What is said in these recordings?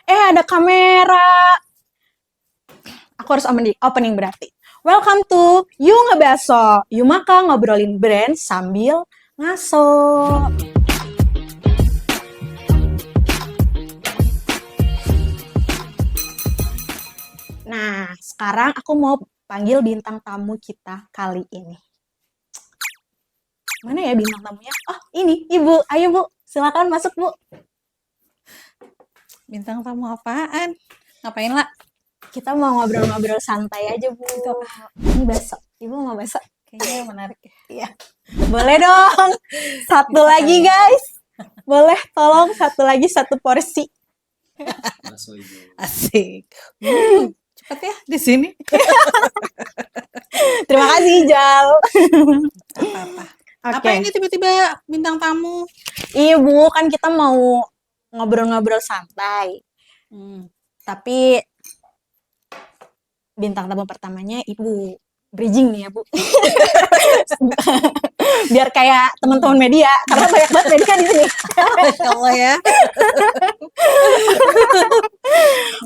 Ada kamera. Aku harus opening berarti. Welcome to You Ngebaso. Yumaka ngobrolin brand sambil ngaso. Nah, sekarang aku mau panggil bintang tamu kita kali ini. Mana ya bintang tamunya? Oh, ini, Ibu. Ayo, Bu. Silakan masuk, Bu. Bintang tamu apaan? Ngapain lah? Kita mau ngobrol-ngobrol santai aja, Bu. Itu apa? Ini baso. Ibu mau baso? Kayaknya menarik ya. Iya. Boleh dong. Satu Bisa lagi, kali ya. guys. Boleh, tolong satu lagi, satu porsi. Bakso Ibu. Asik. Cepet ya di sini. Terima kasih, Jal. Apa-apa. Oke. Apa ini tiba-tiba bintang tamu? Iya, Bu. Kan kita mau ngobrol-ngobrol santai. Tapi bintang tamu pertamanya Ibu. Bridging nih ya, Bu. Biar kayak teman-teman media. Karena banyak banget media di sini. Masya Allah ya.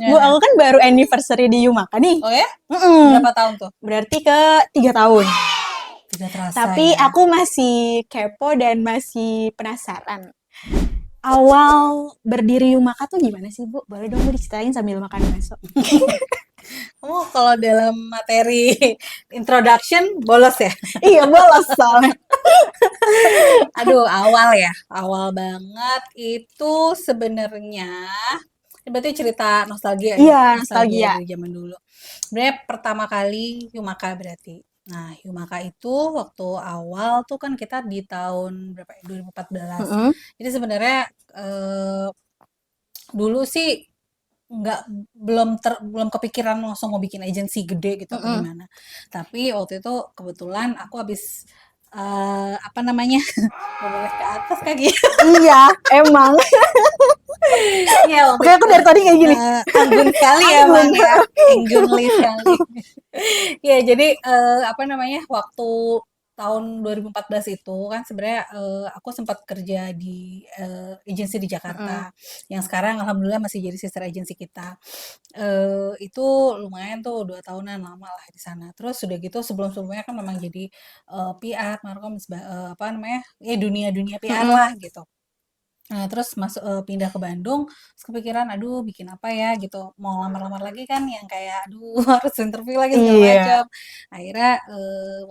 Bu, aku kan baru anniversary di Yumaka nih. Oh ya? Mm-mm. Berapa tahun tuh? Berarti ke 3 tahun. Tidak terasa Tapi ya. aku masih kepo dan masih penasaran. Awal berdiri Yumaka tuh gimana sih, Bu? Boleh dong Bu diceritain sambil makan bakso. Kamu kalau dalam materi introduction bolos ya? Iya, bolos soalnya. Aduh, awal banget itu sebenarnya berarti cerita nostalgia ya? Iya, nostalgia. Dari zaman dulu. Sebenarnya pertama kali Yumaka berarti. Nah, Yumaka itu waktu awal tuh kan kita di tahun berapa ya? 2014. Mm-mm. Jadi sebenarnya dulu sih belum kepikiran langsung mau bikin agensi gede gitu apa gimana. Tapi waktu itu kebetulan aku habis apa namanya? Nggak boleh ke atas kaki. Iya, emang. Iya, waktu Oke, aku dari tadi kayak gini. anggun sekali ya, Anggun. Bang ya. Anggunly sekali. Ya, jadi apa namanya? Waktu tahun 2014 itu kan sebenarnya aku sempat kerja di agensi di Jakarta. Yang sekarang alhamdulillah masih jadi sister agency kita. Itu lumayan tuh 2 tahunan lama lah di sana. Terus sudah gitu sebelum-sebelumnya kan memang jadi PR, markom, apa namanya? Ya dunia PR lah gitu. Nah, terus pindah ke Bandung, terus kepikiran, aduh bikin apa ya gitu, mau lamar-lamar lagi kan yang kayak, aduh harus interview lagi segala Iya. macam. Akhirnya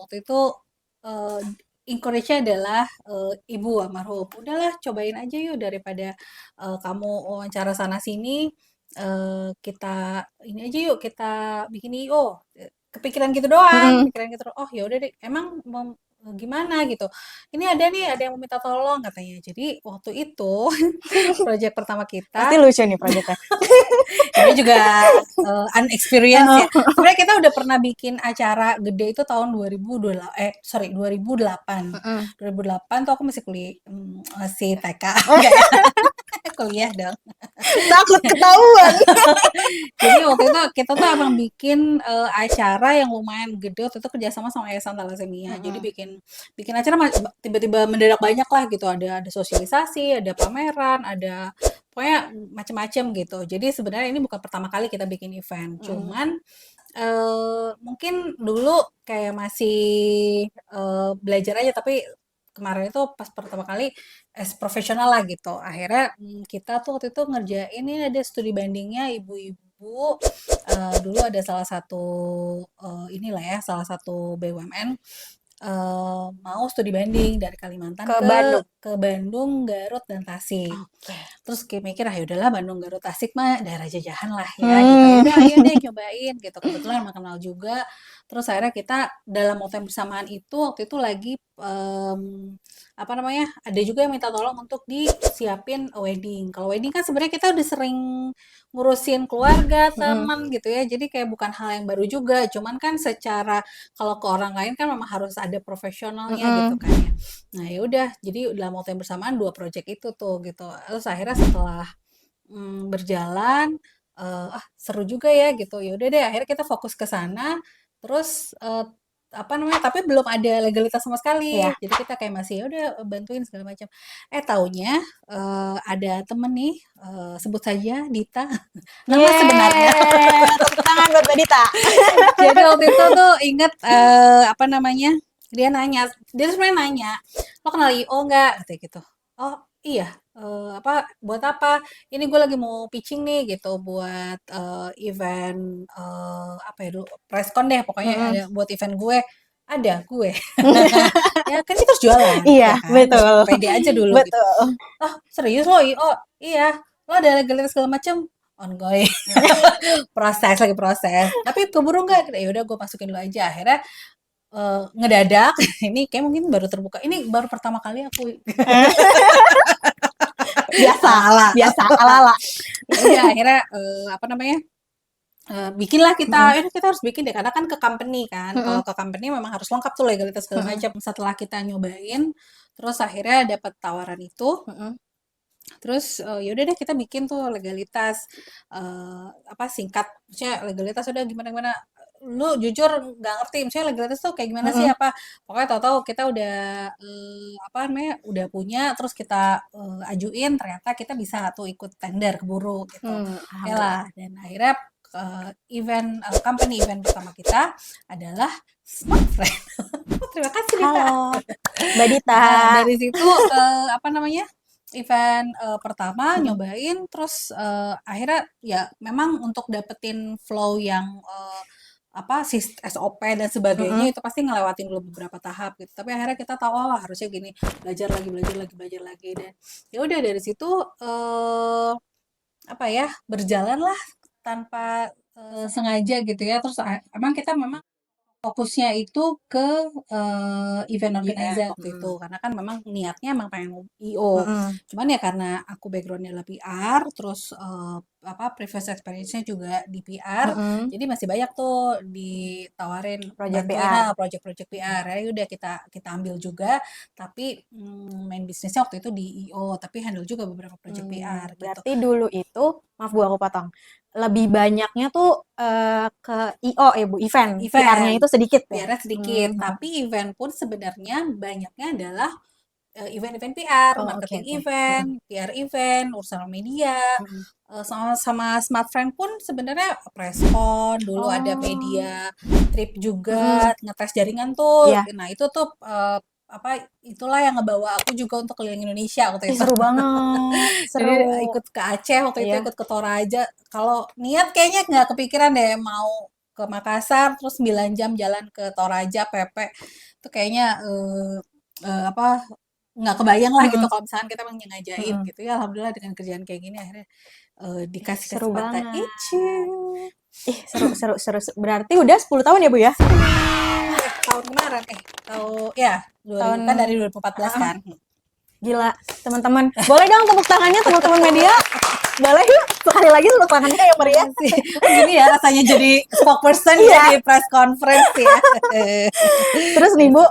waktu itu encourage-nya adalah ibu almarhum, udahlah cobain aja yuk daripada kamu wawancara sana sini, kita ini aja yuk kita bikin IO. Kepikiran gitu doang, pikiran gitu. Oh ya udah deh, emang gimana gitu. Ini ada nih, ada yang mau minta tolong katanya. Jadi waktu itu proyek pertama kita Pasti lucu nih proyeknya. ini juga unexperienced ya. Sebenarnya kita udah pernah bikin acara gede itu tahun 2008. 2008 tuh aku masih masih TK. Enggak ya? Kuliah dong. Takut ketahuan. Jadi waktu itu kita tuh emang bikin acara yang lumayan gede. Waktu itu kerjasama sama Yayasan Thalassemia. Jadi bikin acara tiba-tiba mendadak banyak lah gitu. Ada sosialisasi, ada pameran, ada pokoknya macam-macam gitu. Jadi sebenarnya ini bukan pertama kali kita bikin event. Cuman mungkin dulu kayak masih belajar aja, tapi kemarin itu pas pertama kali profesional lah gitu. Akhirnya kita tuh waktu itu ngerjain ini ada studi bandingnya ibu-ibu. Dulu ada salah satu inilah ya, salah satu BUMN mau studi banding dari Kalimantan ke Bandung, Garut dan Tasik. Terus kayak mikir ya udahlah Bandung, Garut, Tasik mah daerah jajahan lah ya gitu. Udah ayo deh cobain gitu. Kebetulan emang kenal juga. Terus akhirnya kita dalam waktu yang bersamaan itu waktu itu lagi apa namanya? Ada juga yang minta tolong untuk disiapin wedding. Kalau wedding kan sebenarnya kita udah sering ngurusin keluarga, teman gitu ya. Jadi kayak bukan hal yang baru juga. Cuman kan secara kalau ke orang lain kan memang harus ada profesionalnya gitu kan ya. Nah, ya udah, jadi dalam waktu yang bersamaan 2 project itu tuh gitu. Terus akhirnya setelah berjalan seru juga ya gitu. Ya udah deh akhirnya kita fokus ke sana. Terus apa namanya, tapi belum ada legalitas sama sekali. Iya. Jadi kita kayak masih, ya udah bantuin segala macam. Taunya, ada temen nih, sebut saja Dita, nama sebenarnya. Yeay, tepuk tangan buat Mbak Dita. Jadi waktu itu tuh inget, apa namanya, dia sebenarnya nanya, "Lo kenal IO nggak?" Katanya gitu. "Oh, iya, apa, buat apa?" "Ini gue lagi mau pitching nih," gitu, "buat, event," apa ya dulu, preskon deh pokoknya ada Mm-mm. buat event gue. "Ada, gue." Ya kan kita harus jualan, Iya, ya kan? betul. Pede aja dulu gitu. Betul. "Oh, serius lo IO?" "Iya." "Lo ada legalitas segala macam?" "Ongoing." Lagi proses. "Tapi keburu nggak?" "Ya udah gue masukin dulu aja." Akhirnya, ngedadak, ini kayak mungkin baru terbuka, ini baru pertama kali aku Biasa, salah. biasa, ala-ala. Ya udah akhirnya, apa namanya, bikinlah Mm-mm. kita, kita harus bikin deh, karena kan ke company kan. Kalau Mm-mm. ke company memang harus lengkap tuh legalitas segala Mm-mm. macam. Setelah kita nyobain, terus akhirnya dapat tawaran itu, Mm-mm. terus, ya udah deh kita bikin tuh legalitas, apa, singkat, maksudnya legalitas udah gimana-gimana, lu jujur nggak ngerti, maksudnya legalitas tuh kayak gimana sih, Mm-mm. apa, pokoknya tahu-tahu kita udah, apa namanya, udah punya, terus kita, ajuin, ternyata kita bisa tuh ikut tender, keburu gitu. Alhamdulillah. Okelah, dan akhirnya, company event pertama kita adalah Smart Friend. Terima kasih Dita. Halo, Mbak Dita. Nah, dari situ, apa namanya, event, pertama Mm-mm. nyobain, terus, akhirnya ya memang untuk dapetin flow yang, apa, SOP dan sebagainya Mm-mm. itu pasti ngelewatin dulu beberapa tahap gitu. Tapi akhirnya kita tahu, oh harusnya gini, belajar lagi belajar lagi belajar lagi, dan ya udah dari situ, apa ya, berjalanlah tanpa, sengaja gitu ya. Terus emang kita memang fokusnya itu ke, event organizer waktu itu, Mm-mm. karena kan memang niatnya emang pengen IO. Mm-mm. Cuman ya karena aku background-nya adalah PR, terus, apa, previous experience-nya juga di PR, Mm-mm. jadi masih banyak tuh ditawarin Project bantuin PR. project-project PR. Ya udah kita kita ambil juga, tapi, main bisnisnya waktu itu di IO, tapi handle juga beberapa project PR gitu. Berarti dulu itu, maaf Bu aku potong, lebih banyaknya tuh ke IO ya Bu, event. PR-nya Event, itu sedikit ya? PR-nya sedikit, Hmm. tapi event pun sebenarnya banyaknya adalah event-event PR, Oh, oke marketing oke. event, Mm-mm. PR event, urusan media, Mm-mm. sama sama Smart Friend pun sebenarnya preskon, dulu ada Oh, media trip juga, mm-mm. ngetes jaringan tuh. Iya, Nah, itu tuh apa, itulah yang ngebawa aku juga untuk keliling Indonesia waktu itu. seru banget, Jadi seru. ikut ke Aceh waktu itu, Iya, ikut ke Toraja. Kalau niat kayaknya nggak kepikiran deh mau ke Makassar terus 9 jam jalan ke Toraja, Pepe. Itu kayaknya apa, nggak kebayang lah gitu mm-mm. kalau misalkan kita emang nyengajain Mm-mm. gitu ya. Alhamdulillah dengan kerjaan kayak gini akhirnya dikasih Seru kesempatan banget. itu. Seru, seru, seru. Berarti udah 10 tahun ya Bu ya? Tahun kemarin ya 2000 kan Tahun, dari 2014 ah, kan. gila, teman-teman. Boleh dong tepuk tangannya teman-teman media? Boleh yuk, sekali lagi tepuk tangannya yang meriah. Sih. Gini ya rasanya jadi spokesperson ya Iya. di press conference ya. Terus nih Bu,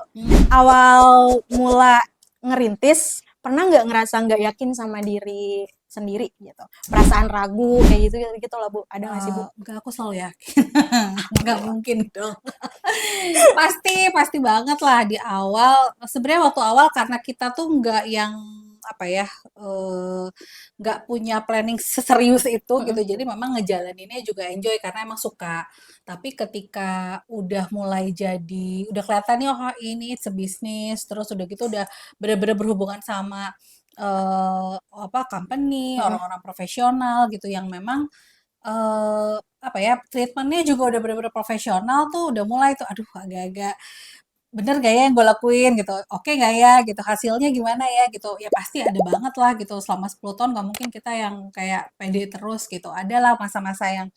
awal mula ngerintis, pernah nggak ngerasa nggak yakin sama diri sendiri gitu? Perasaan ragu kayak gitu gitu lah Bu. Ada nggak sih Bu? Enggak, aku selalu yakin. Enggak mungkin dong. Pasti banget lah di awal. Sebenarnya waktu awal karena kita tuh nggak yang apa ya, nggak punya planning seserius itu gitu. Mm-mm. Jadi memang ngejalaninnya juga enjoy karena emang suka. Tapi ketika udah mulai jadi, udah kelihatan nih, oh ini sebisnis, terus udah gitu udah bener-bener berhubungan sama apa company, Mm-mm. orang-orang profesional gitu yang memang apa ya, treatment-nya juga udah bener-bener profesional tuh, udah mulai tuh, aduh agak-agak, bener gak ya yang gue lakuin gitu, oke nggak ya gitu, hasilnya gimana ya gitu, ya pasti ada banget lah gitu, selama 10 tahun nggak mungkin kita yang kayak pede terus gitu, ada lah masa-masa yang,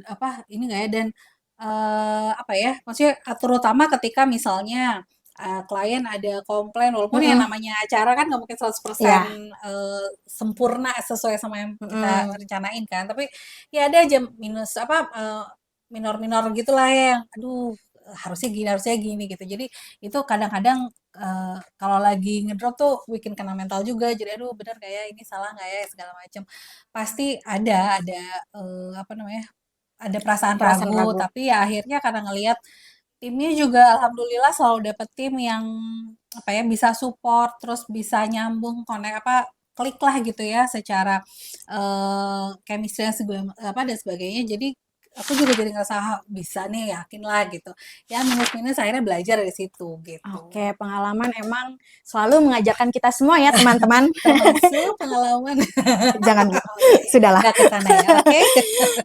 apa, ini nggak ya, dan, apa ya, maksudnya, terutama ketika misalnya, klien ada komplain, walaupun yang Mm-mm. namanya acara kan nggak mungkin 100% Iya. sempurna sesuai sama yang kita Mm-mm. rencanain kan, tapi ya ada aja minus apa, minor-minor gitulah ya yang, aduh harusnya gini gitu. Jadi itu kadang-kadang, kalau lagi ngedrop tuh bikin kena mental juga, jadi aduh bener nggak ya, ini salah nggak ya, segala macam. Pasti ada, apa namanya, ada perasaan Perasaan ragu, ragu. tapi ya akhirnya karena ngelihat, Timnya juga alhamdulillah selalu dapet tim yang apa ya bisa support, terus bisa nyambung, connect apa klik lah gitu ya secara chemistry dan sebagainya. Jadi aku juga jadi ngerasa "Ah, bisa nih, yakin lah gitu. Ya minus-minus akhirnya belajar dari situ gitu. Oke, pengalaman emang selalu mengajarkan kita semua ya teman-teman. Termasuk pengalaman. Jangan Bu, Oke, sudahlah. nggak ke sana ya, oke?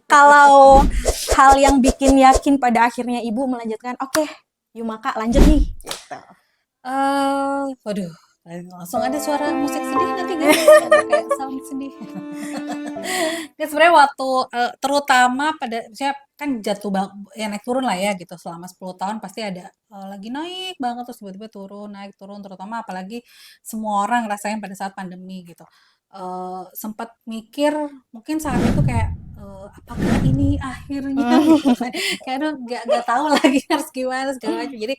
Kalau hal yang bikin yakin pada akhirnya Ibu melanjutkan, oke, yuk Maka lanjut nih. Gitu. Waduh, langsung ada suara musik sedih nanti guys, ada kayak sound sedih. Kan sebenarnya waktu terutama pada saya kan jatuh bang, ya naik turun lah ya gitu selama 10 tahun pasti ada lagi naik banget terus tiba-tiba turun naik turun terutama apalagi semua orang ngerasain pada saat pandemi gitu. Sempat mikir mungkin saat itu kayak apakah ini akhirnya gitu kan. Kayak aduh nggak tahu lagi harus gimana segala macam. Jadi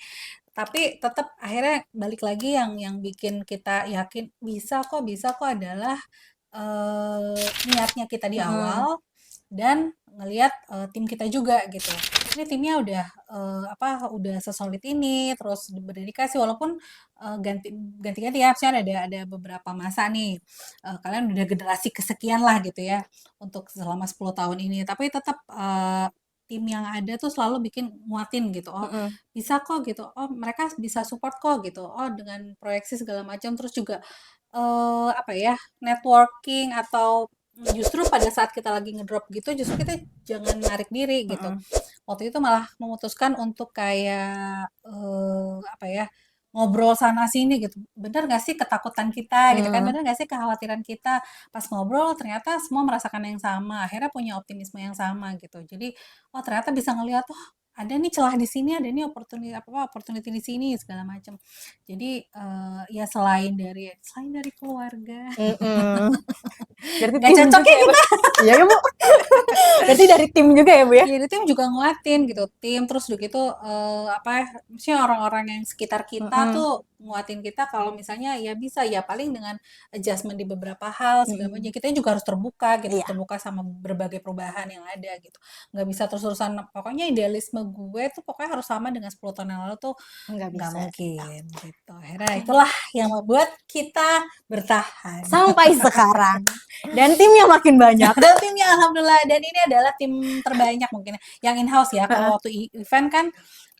tapi tetap akhirnya balik lagi yang bikin kita yakin bisa kok adalah niatnya kita di Mm-mm. awal dan ngelihat tim kita juga gitu. Ini timnya udah udah sesolid ini, terus berdedikasi walaupun ganti-ganti ya, misalnya ada beberapa masa nih kalian udah generasi kesekian lah gitu ya untuk selama 10 tahun ini, tapi tetap tim yang ada tuh selalu bikin nguatin gitu. Oh, Mm-mm. bisa kok gitu. Oh, mereka bisa support kok gitu. Oh, dengan proyeksi segala macam terus juga apa ya, networking atau justru pada saat kita lagi ngedrop gitu, justru kita jangan narik diri gitu. Mm-mm. Waktu itu malah memutuskan untuk kayak apa ya, ngobrol sana sini gitu. Bener gak sih ketakutan kita gitu kan? Mm-mm. Bener gak sih kekhawatiran kita? Pas ngobrol ternyata semua merasakan yang sama. Akhirnya punya optimisme yang sama gitu. Jadi, oh ternyata bisa ngelihat, oh ada nih celah di sini, ada nih opportunity di sini segala macam. Jadi ya selain dari keluarga, Mm-mm. Berarti nggak tim cocok juga ya ya Bu? kita. Iya ya Bu? Berarti dari tim juga ya Bu ya? Iya, tim juga nguatin gitu, tim terus udah gitu maksudnya orang-orang yang sekitar kita Mm-mm. tuh nguatin kita kalau misalnya ya bisa ya paling dengan adjustment di beberapa hal segala macam. Mm-mm. Kita juga harus terbuka gitu, Iya, terbuka sama berbagai perubahan yang ada gitu. Nggak bisa terus-terusan pokoknya idealisme gue tuh pokoknya harus sama dengan 10 tahun yang lalu tuh nggak nggak bisa. mungkin gitu. Akhirnya Oke. itulah yang membuat kita bertahan. Sampai sekarang. Dan timnya makin banyak. Dan timnya alhamdulillah dan ini adalah tim terbanyak mungkin yang in-house ya. Heeh. Kalau waktu event kan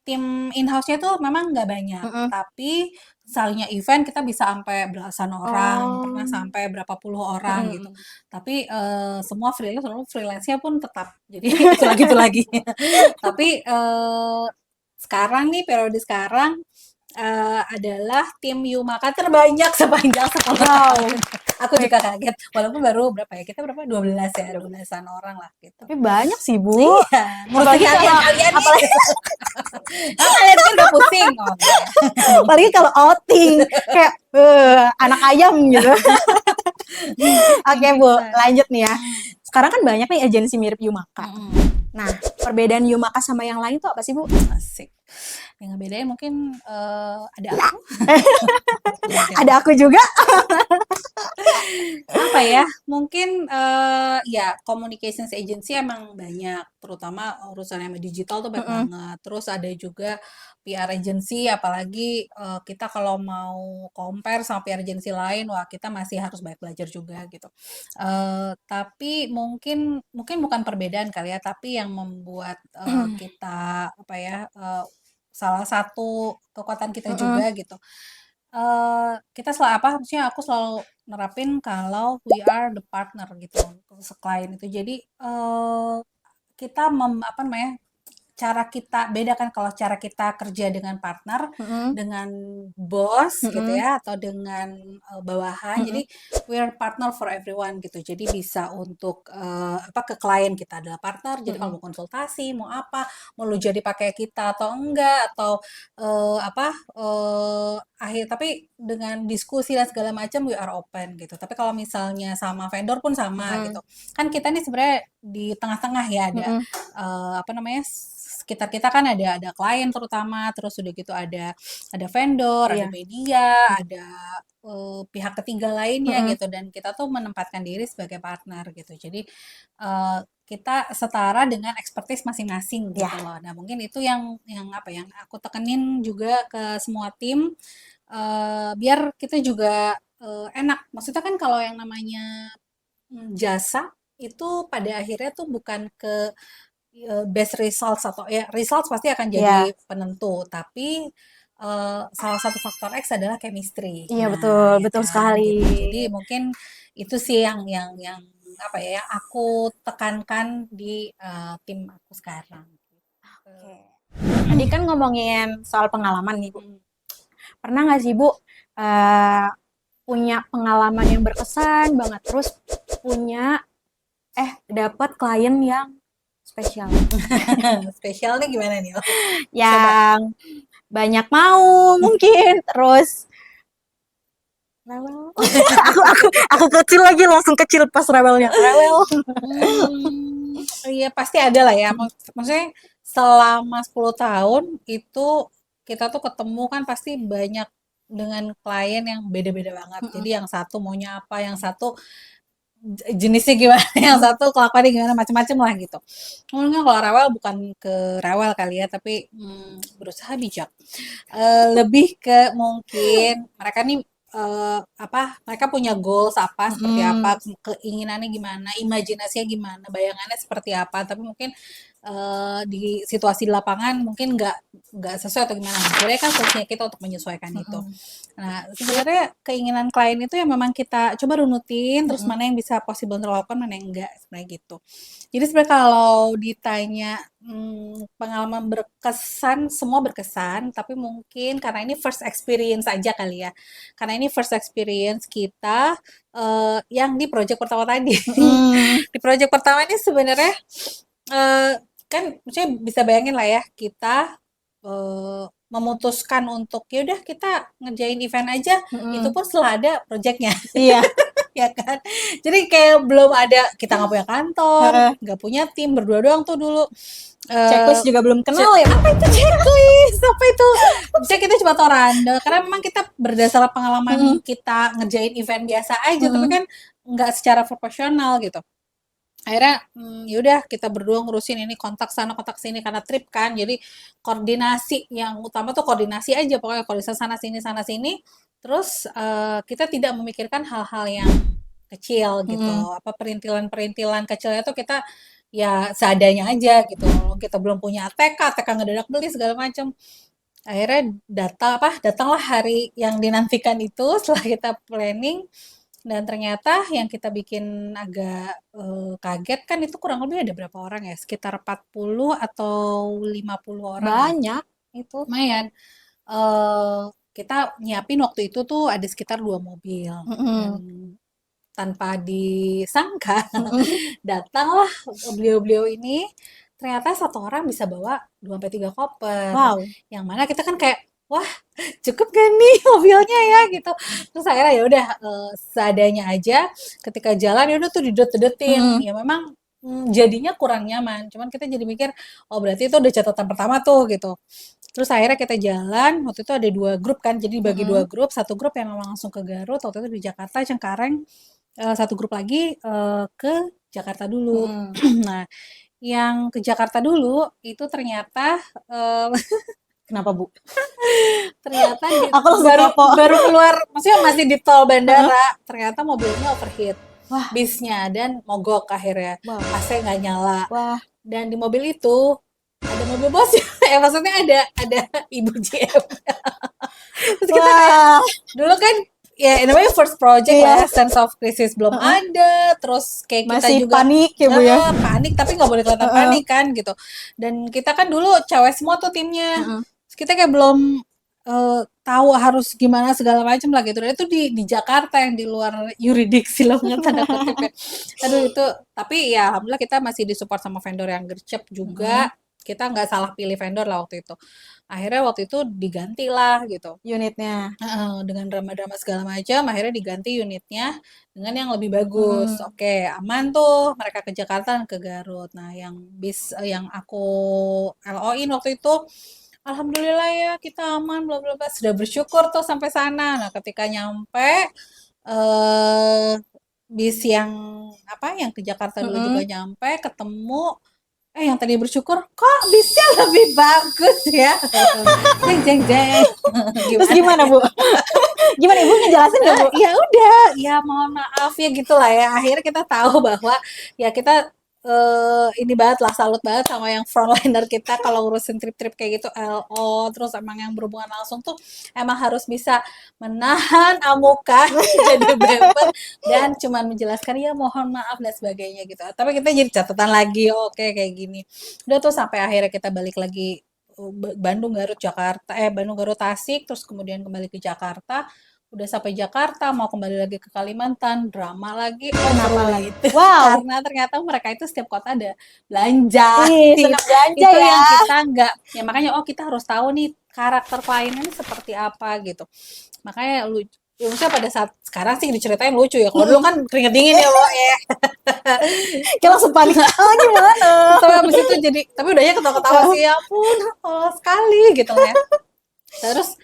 tim in-house-nya tuh memang nggak banyak, Mm-mm. tapi misalnya event kita bisa sampai belasan orang, pernah Oh. sampai berapa puluh orang gitu. Mm-mm. Tapi semua freelance-nya pun tetap. Jadi itu lagi. Tapi sekarang nih periode sekarang adalah tim Yumaka terbanyak sepanjang 10 Wow. tahun. Aku juga kaget. Walaupun baru berapa ya? Kita berapa? 12 ya, 12-an orang lah gitu. Tapi banyak sih Bu. Iya, mesti Apalagi kalau kalian nih. apalagi, Kalian kan udah pusing. Oh, apalagi kalau outing kayak anak ayam gitu. Oke Bu, lanjut nih ya. Sekarang kan banyak nih agensi mirip Yumaka. Nah, perbedaan Yumaka sama yang lain tuh apa sih Bu? Asik. Yang ngebedain mungkin ada aku. Ada aku juga. Apa ya? Mungkin ya communications agency emang banyak, terutama urusan yang digital tuh banyak Mm-mm. banget. Terus ada juga PR agency, apalagi kita kalau mau compare sama PR agency lain, wah kita masih harus banyak belajar juga gitu. Tapi mungkin bukan perbedaan kali ya, tapi yang membuat kita apa ya salah satu kekuatan kita Mm-mm. juga gitu. Kita maksudnya aku selalu nerapin kalau we are the partner gitu klien itu. Jadi kita apa namanya cara kita beda kan kalau cara kita kerja dengan partner, Mm-mm. dengan bos gitu Mm-mm. ya atau dengan bawahan. Jadi Mm-mm. we are partner for everyone gitu. Jadi bisa untuk ke klien kita adalah partner. Jadi kalau Mm-mm. mau konsultasi, mau apa, mau lu jadi pakai kita atau enggak atau tapi dengan diskusi dan segala macam we are open gitu. Tapi kalau misalnya sama vendor pun sama Mm-mm. gitu. Kan kita nih sebenarnya di tengah-tengah ya ada Mm-mm. apa namanya sekitar kita kan ada klien terutama, terus udah gitu ada vendor, ada Iya. media, ada pihak ketiga lainnya Mm-mm. gitu, dan kita tuh menempatkan diri sebagai partner gitu. Jadi kita setara dengan expertise masing-masing gitu Iya. loh. Nah, mungkin itu yang apa yang aku tekenin juga ke semua tim, biar kita juga enak. Maksudnya kan kalau yang namanya jasa itu pada akhirnya tuh bukan ke best results, atau ya results pasti akan Iya. jadi penentu, tapi salah satu faktor X adalah chemistry. Iya, Nah, ya betul kan sekali. gitu. Jadi mungkin itu sih yang apa ya, yang aku tekankan di tim aku sekarang. Oke. Tadi kan ngomongin soal pengalaman nih, Bu. Hmm. Pernah nggak sih, Bu, punya pengalaman yang berkesan banget, terus punya dapat klien yang spesial, Spesialnya gimana nih? Coba. yang banyak mau mungkin, terus rewel. aku kecil lagi, langsung kecil pas rewelnya. Rewel. Iya pasti ada lah ya. Maksudnya selama 10 tahun itu kita tuh ketemu kan pasti banyak dengan klien yang beda-beda banget. Jadi yang satu maunya apa, yang satu jenisnya gimana, yang satu kelakuannya gimana, macam-macam lah gitu. Mungkin kalau rewel bukan ke rewel kali ya, tapi berusaha bijak. Lebih ke mungkin mereka nih mereka punya goals apa, seperti apa, keinginannya gimana, imajinasinya gimana, bayangannya seperti apa, tapi mungkin di situasi di lapangan mungkin nggak sesuai atau gimana. Sebenarnya kan fungsinya kita untuk menyesuaikan itu. Nah, sebenarnya keinginan klien itu yang memang kita coba runutin, terus mana yang bisa possible untuk dilakukan, mana yang enggak, sebenarnya gitu. Jadi sebenarnya kalau ditanya pengalaman berkesan, semua berkesan, tapi mungkin karena ini first experience aja kali ya. Karena ini first experience kita yang di project pertama tadi. Di project pertama ini sebenarnya kan maksudnya bisa bayangin lah ya, kita memutuskan untuk ya udah kita ngerjain event aja, itu pun setelah ada projectnya. Iya. Ya kan, jadi kayak belum ada, kita nggak punya kantor, nggak punya tim, berdua doang tuh dulu. Checklist juga belum kenal ya, Bu? Apa itu checklist? Apa itu? Bisa kita cuma tahu random, karena memang kita berdasar pengalaman kita ngerjain event biasa aja, tapi kan nggak secara proporsional gitu. Akhirnya yaudah kita berdua ngurusin ini, kontak sana kontak sini, karena trip kan, jadi koordinasi yang utama tuh koordinasi aja, pokoknya koordinasi sana sini, terus kita tidak memikirkan hal-hal yang kecil gitu, apa perintilan-perintilan kecilnya tuh kita ya seadanya aja gitu. Kita belum punya ATK ngedadak beli segala macam. Akhirnya datanglah hari yang dinantikan itu setelah kita planning. Dan ternyata yang kita bikin agak kaget kan, itu kurang lebih ada berapa orang ya? Sekitar 40 atau 50 orang. Banyak. Itu lumayan. Kita nyiapin waktu itu tuh ada sekitar 2 mobil. Dan tanpa disangka datanglah beliau-beliau ini, ternyata satu orang bisa bawa 2-3 koper. Wow. Yang mana kita kan kayak, wah cukup gak nih mobilnya ya gitu. Terus akhirnya ya udah seadanya aja, ketika jalan ya udah tuh didot-dotin. Ya memang jadinya kurang nyaman. Cuman kita jadi mikir, oh berarti itu udah catatan pertama tuh gitu. Terus akhirnya kita jalan, waktu itu ada 2 grup kan, jadi dibagi 2 grup. Satu grup yang memang langsung ke Garut, waktu itu di Jakarta, Cengkareng. Satu grup lagi ke Jakarta dulu. Nah, yang ke Jakarta dulu itu ternyata Kenapa, Bu? ternyata Aku langsung baru keluar, maksudnya masih di tol bandara, ternyata mobilnya overheat. Wah. Bisnya, dan mogok akhirnya. Wow. AC nggak nyala. Wah. Dan di mobil itu ada mobil bos ya, maksudnya ada ibu GM. Terus kita kayak, dulu kan ya namanya first project lah, sense of crisis belum ada, terus kayak kita Masih juga panik ya, Bu ya? panik, tapi nggak boleh kelihatan panik kan gitu. Dan kita kan dulu cewek semua tuh timnya. Terus kita kayak belum tahu harus gimana segala macam lah gitu. Dan itu di Jakarta yang di luar yuridiksi loh, tanda kutip ya. Aduh itu, tapi ya alhamdulillah kita masih disupport sama vendor yang gercep juga. kita nggak salah pilih vendor lah waktu itu. Akhirnya waktu itu diganti lah gitu. Unitnya. Dengan drama-drama segala macam, akhirnya diganti unitnya dengan yang lebih bagus. Oke, aman tuh mereka ke Jakarta dan ke Garut. Nah, yang aku LO-in waktu itu, alhamdulillah ya kita aman, bla bla bla. Sudah bersyukur tuh sampai sana. Nah, ketika nyampe eh bis yang apa yang ke Jakarta dulu juga nyampe, ketemu yang tadi bersyukur kok bisnya lebih bagus ya. Jeng jeng jeng. Terus gimana Bu? Gimana Ibu ngejelasin nggak Bu? Ya udah, ya mohon maaf ya gitulah ya. Akhirnya kita tahu bahwa ya kita ini banget lah, salut banget sama yang frontliner kita kalau ngurusin trip-trip kayak gitu, LO, terus emang yang berhubungan langsung tuh emang harus bisa menahan amukan jadi bemper dan cuman menjelaskan ya mohon maaf dan sebagainya gitu. Tapi kita jadi catatan lagi, oke kayak gini. Udah tuh sampai akhirnya kita balik lagi Bandung Garut Jakarta, Bandung Garut Tasik, terus kemudian kembali ke Jakarta. Udah sampai Jakarta mau kembali lagi ke Kalimantan, drama lagi. Kenapa lagi? Itu Wow. karena ternyata mereka itu setiap kota ada belanja. Ih, senang belanja Itu ya. yang kita nggak, ya makanya kita harus tahu nih karakter kliennya ini seperti apa gitu. Makanya lucu. Ya, maksudnya pada saat sekarang sih diceritain lucu ya. Kalau dulu kan keringet dingin ya, Bo, ya. Kayak langsung panik. Oh gimana? Tapi habis itu jadi, tapi udahnya ketawa-ketawa sih, ya ampun, sekali gitu ya. Terus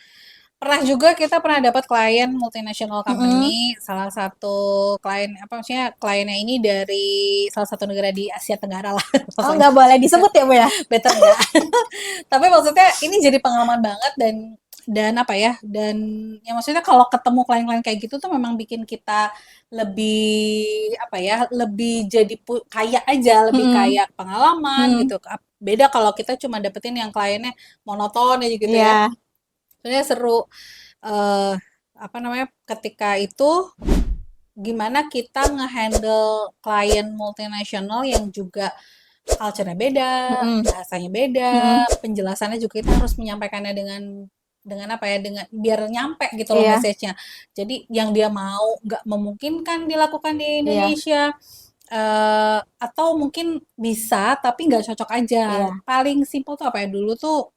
kita pernah dapat klien multinational company, salah satu klien apa maksudnya kliennya ini dari salah satu negara di Asia Tenggara lah. Oh nggak boleh disebut ya Bu ya? Better enggak. Tapi maksudnya ini jadi pengalaman banget dan apa ya? Dan ya maksudnya kalau ketemu klien-klien kayak gitu tuh memang bikin kita lebih apa ya? Lebih jadi kaya aja, lebih kaya pengalaman gitu. Beda kalau kita cuma dapetin yang kliennya monoton aja gitu ya. Iya. Sebenarnya seru apa namanya ketika itu gimana kita ngehandle klien multinasional yang juga culture-nya beda, bahasanya beda, penjelasannya juga kita harus menyampaikannya dengan apa ya dengan biar nyampe gitu loh Iya. message-nya. Jadi yang dia mau nggak memungkinkan dilakukan di Iya. Indonesia. Atau mungkin bisa tapi nggak cocok aja. Iya. Paling simpel tuh apa ya dulu tuh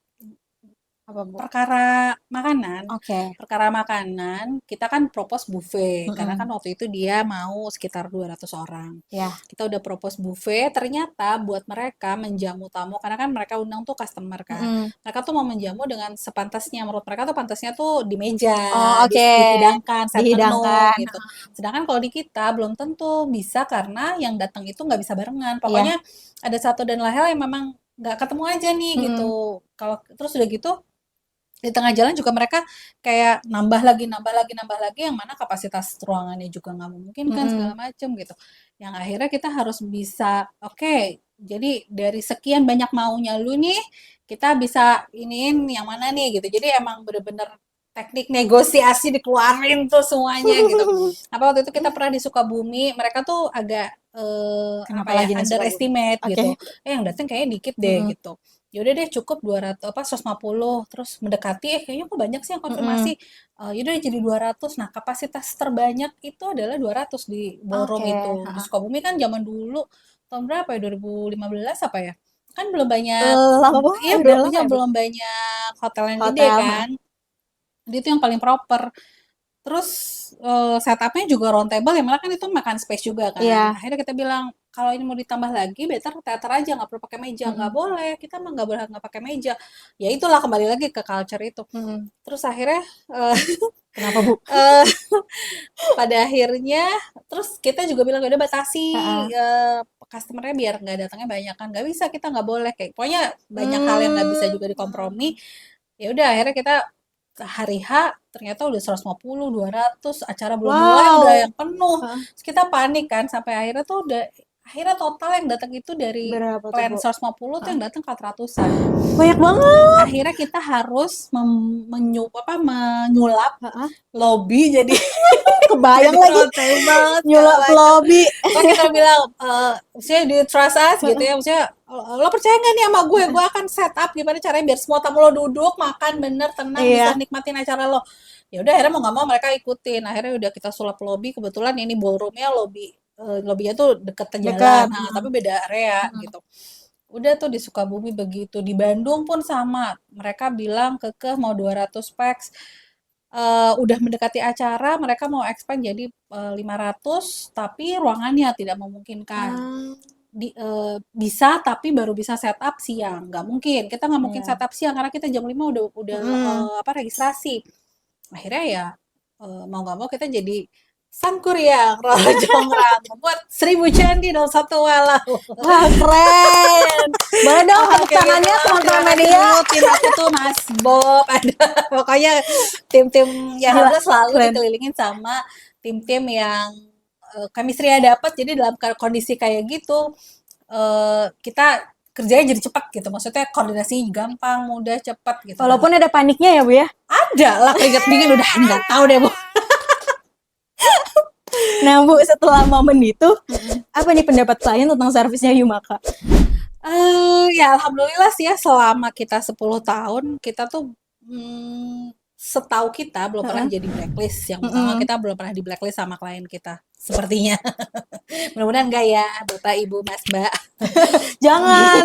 Apa Bu? perkara makanan. Oke. Perkara makanan kita kan propose buffet karena kan waktu itu dia mau sekitar 200 orang. Ya. Kita udah propose buffet, ternyata buat mereka menjamu tamu karena kan mereka undang tuh customer kan. Mereka tuh mau menjamu dengan sepantasnya, menurut mereka tuh pantasnya tuh di meja, Oh, oke. dihidangkan, set menu Dihidangkan. gitu. Sedangkan kalau di kita belum tentu bisa karena yang datang itu nggak bisa barengan. Pokoknya ada satu dan lain hal yang memang nggak ketemu aja nih gitu. Kalau terus udah gitu di tengah jalan juga mereka kayak nambah lagi yang mana kapasitas ruangannya juga nggak memungkinkan segala macem gitu. Yang akhirnya kita harus bisa oke, jadi dari sekian banyak maunya lu nih kita bisa iniin yang mana nih gitu. Jadi emang bener-bener teknik negosiasi dikeluarin tuh semuanya gitu. Apa waktu itu kita pernah di Sukabumi, mereka tuh agak Kenapa apa ya lagi nih Sukabumi? underestimate Oke. gitu. Yang datang kayaknya dikit deh gitu. Ya udah deh cukup 200 apa 150 terus mendekati kayaknya kok banyak sih yang konfirmasi. Ya udah jadi 200. Nah, kapasitas terbanyak itu adalah 200 di ballroom Oke, itu. Di Sukabumi kan zaman dulu tahun berapa ya 2015 apa ya? Kan belum banyak Lama banget. iya Udah belum lama iya ya, Bu? belum banyak hotel yang gede Hotel. kan. Jadi itu yang paling proper. Terus setupnya juga round table ya malah kan itu makan space juga kan. Iya. Akhirnya kita bilang kalau ini mau ditambah lagi better teater aja nggak perlu pakai meja. Nggak boleh kita mah nggak boleh nggak pakai meja. Ya itulah kembali lagi ke culture itu. Terus akhirnya Kenapa Bu? pada akhirnya terus kita juga bilang udah batasi customernya biar nggak datangnya banyak kan nggak bisa kita nggak boleh kayak pokoknya banyak hal yang nggak bisa juga dikompromi. Ya udah akhirnya kita hari H ternyata udah 150, 200 acara belum mulai udah yang penuh. Terus kita panik kan sampai akhirnya tuh akhirnya total yang datang itu dari Berapa tuh, plan Bu? 150 tuh yang datang 400-an. Banyak banget. Akhirnya kita harus menyulap lobby jadi Kebayang jadi lagi. round table, Nyulap segala macam. lobby. Kok kita bilang maksudnya di trust us gitu ya maksudnya lo percaya nggak nih sama gue akan set up gimana caranya biar semua tamu lo duduk makan bener tenang bisa nikmatin acara lo. Ya udah akhirnya mau nggak mau mereka ikutin, akhirnya udah kita sulap lobby, kebetulan ini ballroomnya lobbynya tuh deket jalan, nah, tapi beda area gitu. Udah tuh di Sukabumi begitu, di Bandung pun sama. Mereka bilang kekeh mau 200 packs. Udah mendekati acara, mereka mau expand jadi 500, tapi ruangannya tidak memungkinkan. Ah, Bisa tapi baru bisa setup siang, nggak mungkin. Kita nggak mungkin iya. setup siang karena kita jam 5 udah Mm-mm. apa registrasi. Akhirnya ya mau nggak mau kita jadi sang kuryang Roro Jonggrang membuat 1000 candi dalam satu malam. Wah, keren. Boleh dong tepuk Oke, gitu. tangannya teman-teman Terima kasih media. dulu tim aku tuh Mas Bob, ada pokoknya tim-tim ya Gila, alhamdulillah selalu keren. dikelilingin sama tim-tim yang chemistry-nya dapat. Jadi dalam kondisi kayak gitu kita kerjanya jadi cepat gitu. Maksudnya koordinasinya gampang, mudah, cepat gitu. Walaupun ada paniknya ya, Bu ya. Ada lah keringat dingin udah nggak tahu deh Bu. Nah, Bu, setelah momen itu, apa nih pendapat klien tentang servisnya Yumaka? Ya alhamdulillah sih ya selama kita 10 tahun kita tuh setahu kita belum pernah Heeh. jadi blacklist. Yang pertama Mm-mm. kita belum pernah di blacklist sama klien kita. Sepertinya. Mudah-mudahan enggak ya Bapak, Ibu, Mas, Mbak. Jangan.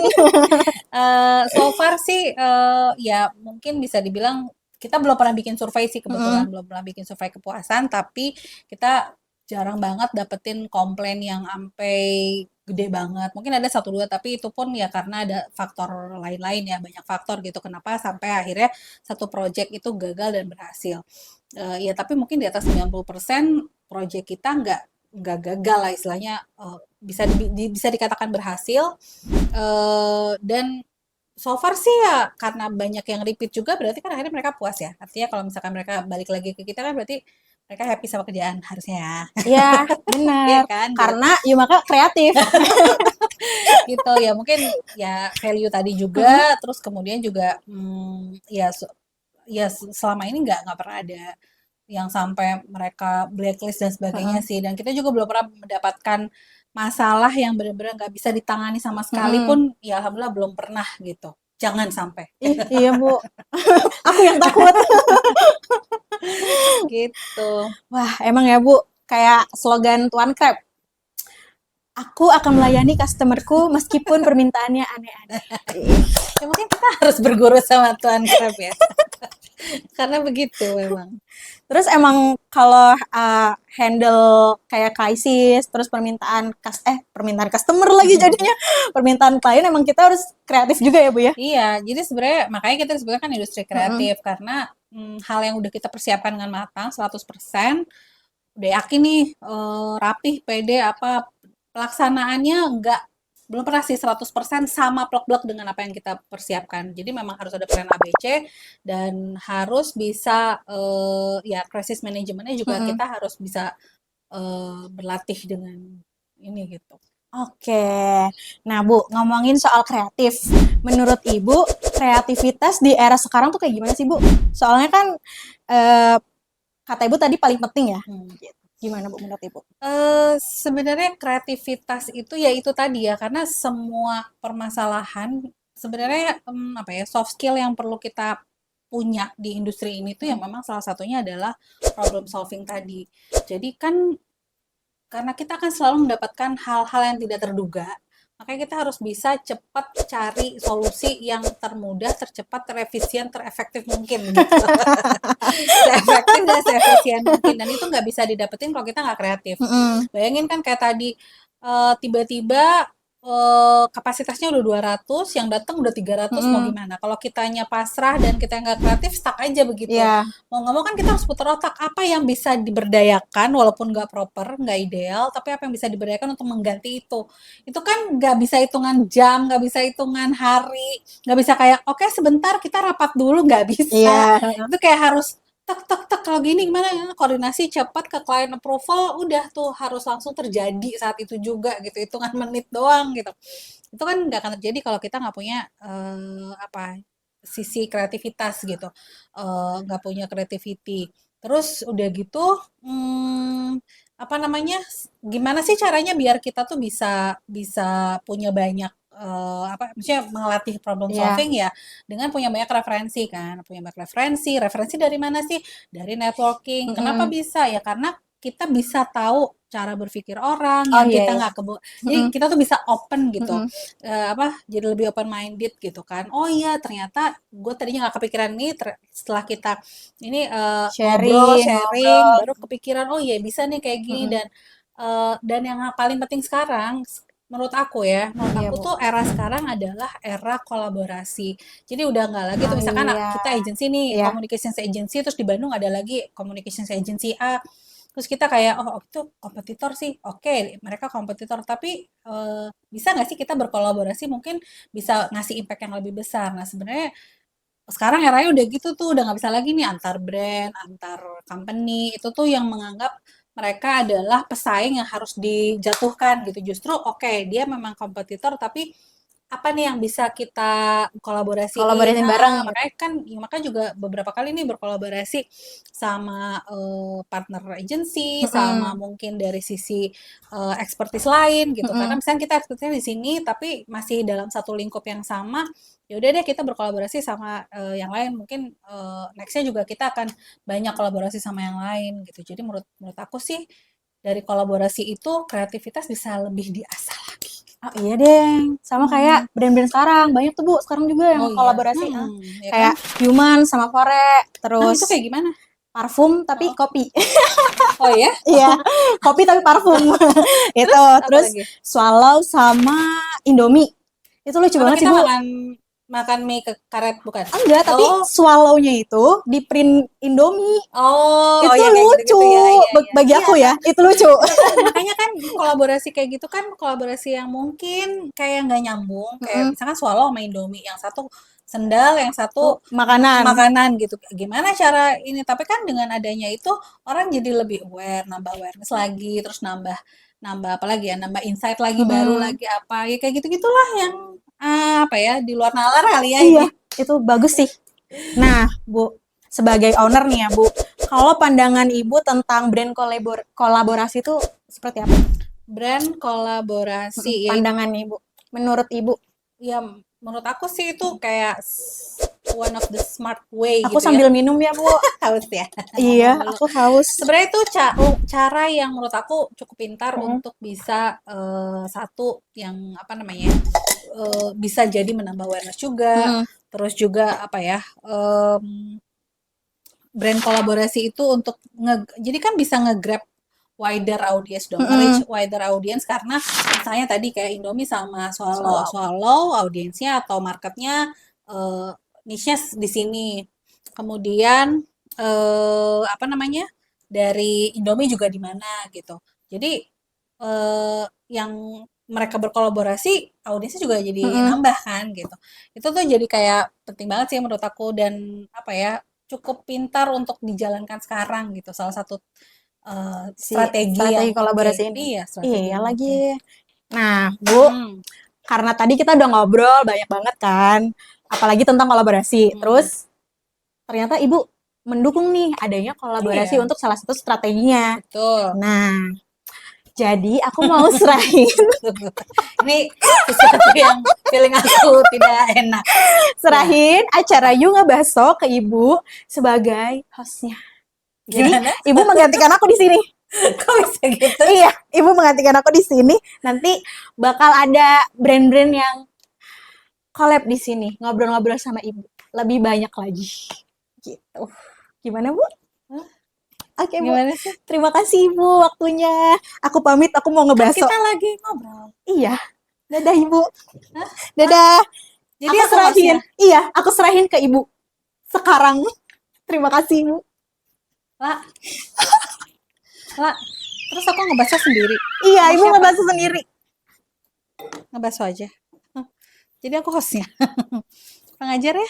So far sih ya mungkin bisa dibilang kita belum pernah bikin survei sih kebetulan Mm-mm. belum pernah bikin survei kepuasan tapi kita jarang banget dapetin komplain yang sampai gede banget. Mungkin ada satu dua tapi itu pun ya karena ada faktor lain-lain ya banyak faktor gitu kenapa sampai akhirnya satu project itu gagal dan berhasil. Ya tapi mungkin di atas 90% project kita nggak gagal lah istilahnya bisa dikatakan berhasil dan so far sih ya karena banyak yang repeat juga berarti kan akhirnya mereka puas ya. Artinya kalau misalkan mereka balik lagi ke kita kan berarti mereka happy sama kerjaan harusnya ya. Ya, Iya benar. kan? Gitu. Karena Yumaka kreatif. Gitu ya. Mungkin ya value tadi juga terus kemudian juga ya selama ini nggak pernah ada yang sampai mereka blacklist dan sebagainya Heeh. sih. Dan kita juga belum pernah mendapatkan masalah yang benar-benar nggak bisa ditangani sama sekali Mm-mm. pun ya alhamdulillah belum pernah gitu. Jangan sampai Ih, iya, Bu. Aku yang takut. gitu. Wah, emang ya, Bu. Kayak slogan Tuan Crab. Aku akan melayani customerku meskipun permintaannya aneh-aneh. Ya mungkin kita harus berguru sama Tuan Crab ya. Karena begitu memang. Terus emang kalau handle kayak krisis, terus permintaan customer lagi jadinya, permintaan klien emang kita harus kreatif juga ya, Bu ya? Iya, jadi sebenarnya makanya kita disebutkan kan industri Mm-mm. kreatif karena hal yang udah kita persiapkan dengan matang 100% udah yakin nih rapih, pede apa pelaksanaannya belum pernah sih 100% sama plek-plek dengan apa yang kita persiapkan. Jadi memang harus ada plan ABC dan harus bisa ya crisis manajemennya juga Mm-mm. kita harus bisa berlatih dengan ini gitu. Oke. Nah, Bu, ngomongin soal kreatif. Menurut Ibu, kreativitas di era sekarang tuh kayak gimana sih, Bu? Soalnya kan eh, kata Ibu tadi paling penting ya. Hmm. Gimana, Bu, menurut Ibu? Sebenarnya kreativitas itu ya itu tadi ya, karena semua permasalahan sebenarnya apa ya soft skill yang perlu kita punya di industri ini tuh yang memang salah satunya adalah problem solving tadi. Jadi kan karena kita akan selalu mendapatkan hal-hal yang tidak terduga, makanya kita harus bisa cepat cari solusi yang termudah, tercepat, terefisien, terefektif mungkin gitu. Seefektif dan seefisien mungkin dan itu nggak bisa didapetin kalau kita nggak kreatif. Mm-mm. Bayangin kan kayak tadi tiba-tiba kapasitasnya udah 200, yang datang udah 300 mau Mm-mm. gimana? Kalau kitanya pasrah dan kita nggak kreatif stuck aja begitu. Iya. Mau nggak mau kan kita harus putar otak apa yang bisa diberdayakan walaupun nggak proper, nggak ideal, tapi apa yang bisa diberdayakan untuk mengganti itu. Itu kan nggak bisa hitungan jam, nggak bisa hitungan hari, nggak bisa kayak oke sebentar kita rapat dulu nggak bisa. Iya. Itu kayak harus tek tek tek kalau gini gimana ya koordinasi cepat ke client approval udah tuh harus langsung terjadi saat itu juga gitu hitungan menit doang gitu itu kan nggak akan terjadi kalau kita nggak punya apa sisi kreativitas gitu nggak punya creativity terus udah gitu apa namanya gimana sih caranya biar kita tuh bisa bisa punya banyak apa maksudnya melatih problem Iya. solving ya dengan punya banyak referensi kan, punya banyak referensi dari mana sih? Dari networking. Kenapa Mm-mm. bisa? Ya karena kita bisa tahu cara berpikir orang Oh, yang iya, kita iya. nggak jadi kita tuh bisa open gitu. Mm-mm. Jadi lebih open minded gitu kan. Oh iya, ternyata gue tadinya nggak kepikiran ini, setelah kita ini ngobrol, Sharing, sharing, ngobrol. baru kepikiran oh iya bisa nih kayak gini. Mm-mm. Dan yang paling penting sekarang menurut aku Iya, Bu. tuh era sekarang adalah era kolaborasi. Jadi udah nggak lagi tuh Oh misalkan iya, kita agency nih, iya. communications agency, terus di Bandung ada lagi communications agency A. Terus kita kayak, oh itu kompetitor sih, oke mereka kompetitor, tapi bisa nggak sih kita berkolaborasi mungkin bisa ngasih impact yang lebih besar. Nah sebenarnya sekarang eranya udah gitu tuh, udah nggak bisa lagi nih antar brand, antar company, itu tuh yang menganggap mereka adalah pesaing yang harus dijatuhkan gitu. Justru oke, dia memang kompetitor, tapi apa nih yang bisa kita kolaborasiin? Kolaborasiin bareng gitu. Makanya kan, ya makanya juga beberapa kali nih berkolaborasi sama partner agency, sama Mm-mm. mungkin dari sisi expertise lain gitu. Karena Mm-mm. misalnya kita expertise di sini, tapi masih dalam satu lingkup yang sama, ya udah deh kita berkolaborasi sama yang lain. Mungkin nextnya juga kita akan banyak kolaborasi sama yang lain gitu. Jadi menurut menurut aku sih dari kolaborasi itu kreativitas bisa lebih diasah lagi. Oh iya deh, sama kayak Hmm. brand-brand sekarang. Banyak tuh Bu, sekarang juga yang Oh iya, kolaborasi. ya kan? Kayak Human sama Fore, Nah itu terus kayak gimana? parfum tapi Oh, kopi. oh ya? Iya, kopi tapi parfum. Itu, Terus apa terus lagi? Swallow sama Indomie. Itu lucu Atau banget sih kita Bu. makan makan mie ke karet bukan? Enggak, tapi Oh, swallow-nya itu di print Indomie. oh Itu ya kayak lucu. gitu-gitu ya, iya iya. Bagi Iya aku ya, kan? itu lucu. Itu kan makanya kan kolaborasi kayak gitu kan kolaborasi yang mungkin kayak nggak nyambung, kayak Mm-mm. misalkan Swallow sama Indomie, yang satu sendal, yang satu Makanan. makanan gitu. Gimana cara ini? Tapi kan dengan adanya itu orang jadi lebih aware, nambah awareness lagi, terus nambah nambah apa lagi ya? Nambah insight lagi baru Mm-mm. lagi apa? Ya kayak gitu-gitulah yang apa ya di luar nalar kali ya Iya, ini. itu bagus sih. Nah, Bu, sebagai owner nih ya, Bu, kalau pandangan Ibu tentang brand kolaborasi itu seperti apa? Brand kolaborasi ya Pandangan Ibu, menurut Ibu. ya menurut aku sih itu kayak one of the smart way Aku gitu ya. sambil minum ya, Bu. Haus ya Iya, ngomong dulu. aku haus. Sebenarnya itu cara yang menurut aku cukup pintar Mm-mm. untuk bisa satu yang apa namanya bisa jadi menambah awareness juga. Mm-mm. Terus juga apa ya brand kolaborasi itu untuk jadi kan bisa nge-grab wider audience dong, nge-reach Mm-mm. wider audience karena misalnya tadi kayak Indomie sama Swallow, Swallow. Swallow audiensnya atau marketnya niche-nya di sini. Kemudian apa namanya dari Indomie juga di mana gitu. Jadi yang mereka berkolaborasi audiensnya juga jadi Mm-mm. nambah kan gitu. Itu tuh jadi kayak penting banget sih menurut aku dan apa ya cukup pintar untuk dijalankan sekarang gitu. Salah satu Si strategi strategi yang kolaborasi oke. ini. Iya, strategi Iya yang oke. lagi. Nah, Bu, Hmm, karena tadi kita udah ngobrol banyak banget kan, apalagi tentang kolaborasi. hmm. Terus ternyata Ibu mendukung nih adanya kolaborasi Iya, untuk salah satu strateginya. betul. Nah, jadi aku mau serahin Ini sesuatu yang feeling aku tidak enak. Ya, serahin acara apa? Yunga Baso ke Ibu sebagai hostnya. Jadi Gimana? Ibu menggantikan aku di sini. Kok bisa gitu? Iya, Ibu menggantikan aku di sini. Nanti bakal ada brand-brand yang collab di sini, ngobrol-ngobrol sama Ibu. Lebih banyak lagi. Gitu. Gimana, Bu? Hah? Oke, Bu. Gimana sih? Terima kasih, Ibu, waktunya. Aku pamit, aku mau Kan ngebaso. kita lagi ngobrol. Iya. Dadah, Ibu. Hah? Dadah. Jadi Aku aku serahin. hostnya. Iya, aku serahin ke Ibu. Sekarang. Terima kasih, Ibu. Lah, lah. Terus aku ngebaca sendiri. Iya, Sama Ibu siapa? ngebaso sendiri. Ngebaso aja. Hah. Jadi aku hostnya. Pengajar ya?